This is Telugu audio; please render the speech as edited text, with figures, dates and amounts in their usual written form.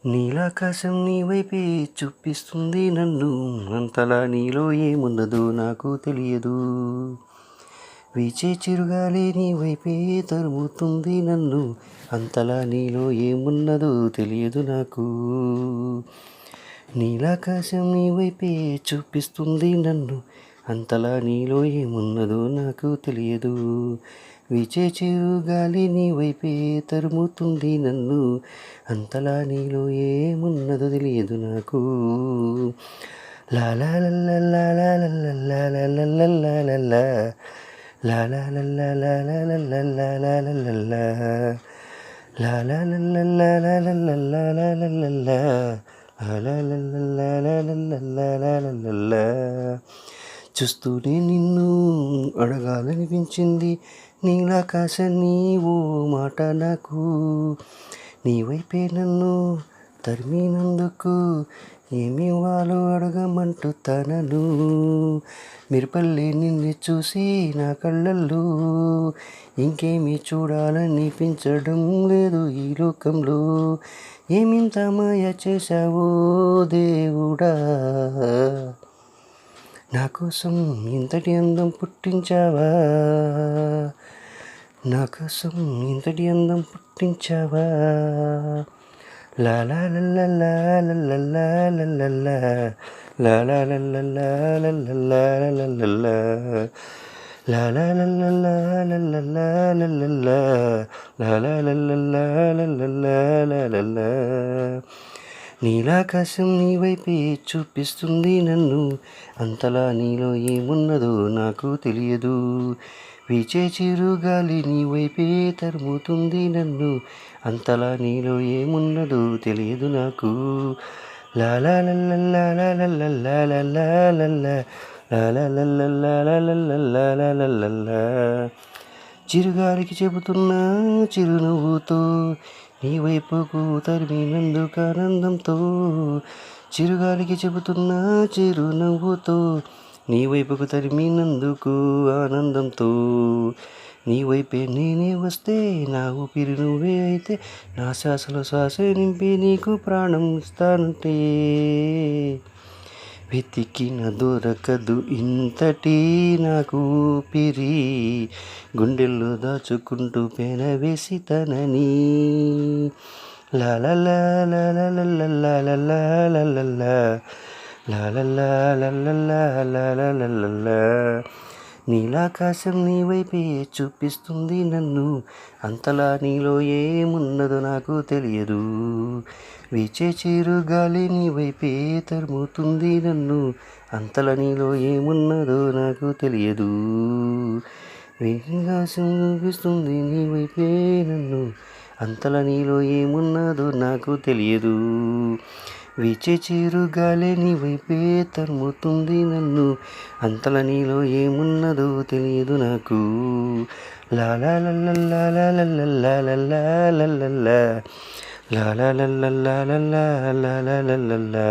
నీలాకాశం నీ వైపే చూపిస్తుంది నన్ను, అంతలా నీలో ఏమున్నదో నాకు తెలియదు. వీచే చిరుగాలి నీ వైపే తరుముతుంది నన్ను, అంతలా నీలో ఏమున్నదో తెలియదు నాకు. నీలాకాశం నీ వైపే చూపిస్తుంది నన్ను, అంతలా నీలో ఏమున్నదో నాకు తెలియదు. వీచే చిరుగాలి నీ వైపే తరుముతుంది నన్ను, అంతలా నీలో ఏమున్నదో తెలియదు నాకు. లాలా లల్లా లాలా లల్లా లాలా లల్లా లల్లా లాలా లల్లా లాలా లల్లా లాలా లల్లా లాలా లల్లా లాలా లల్లా లాలా లల్లా లాలా లల్లా లాలా లల్లా. చూస్తూనే నిన్ను అడగాలనిపించింది, నీలాకాశాన్ని ఓ మాట నాకు. నీ వైపే నన్ను తరిమినందుకు ఏమివ్వాలో అడగమంటూ తనను. మిరపల్లి నిన్ను చూసి నా కళ్ళల్లో ఇంకేమీ చూడాలనిపించడం లేదు ఈ లోకంలో. ఏమింత మాయ చేశావో దేవుడా, నా కోసం ఇంతటి అందం పుట్టించావా, నా కోసం ఇంతటి అందం పుట్టించావా. లాలా లల్లా లల్లా లల్లా లాలా లల్లా లల్లా లల్లా లాలా లల్లా లల్లా లల్లా లాలా లల్లా లల్లా లల్లా. నీలాకాశం నీ వైపే చూపిస్తుంది నన్ను, అంతలా నీలో ఏమున్నదో నాకు తెలియదు. వీచే చిరుగాలి నీ వైపే తరుముతుంది నన్ను, అంతలా నీలో ఏమున్నదో తెలియదు నాకు. లాలా లల్లా లల్లా లల్లా లాలా లల్లా లల్లా. చిరుగాలికి చెబుతున్నా చిరునవ్వుతో, నీ వైపుకు తరిమినందుకు ఆనందంతో. చిరుగాలికి చెబుతున్నా చిరునవ్వుతో, నీ వైపుకు తరిమినందుకు ఆనందంతో. నీ వైపే నేనే వస్తే, నా ఊపిరి నువ్వే అయితే, నా శ్వాసలో శ్వాస నింపి నీకు ప్రాణం ఇస్తానంటే. వెతికిన దొరకదు ఇంతటి నాకు ఊపిరి, గుండెల్లో దాచుకుంటూ పెనవేసి తనని. లాలా లాలా లల్లా లల్లా లాలా. నీలాకాశం నీ వైపే చూపిస్తుంది నన్ను, అంతలా నీలో ఏమున్నదో నాకు తెలియదు. వీచే చిరుగాలి నీ వైపే తరుముతుంది నన్ను, అంతలా నీలో ఏమున్నదో నాకు తెలియదు. ఆకాశం చూపిస్తుంది నీ వైపే నన్ను, అంతలా నీలో ఏమున్నదో నాకు తెలియదు. వీచే చిరుగాలి నీ వైపే తరుముతుంది నన్ను, అంతలా నీలో ఏమున్నదో తెలియదు నాకు. లాలా లల్లా లల్లా లాలా లల్లా లాలా లల్లా.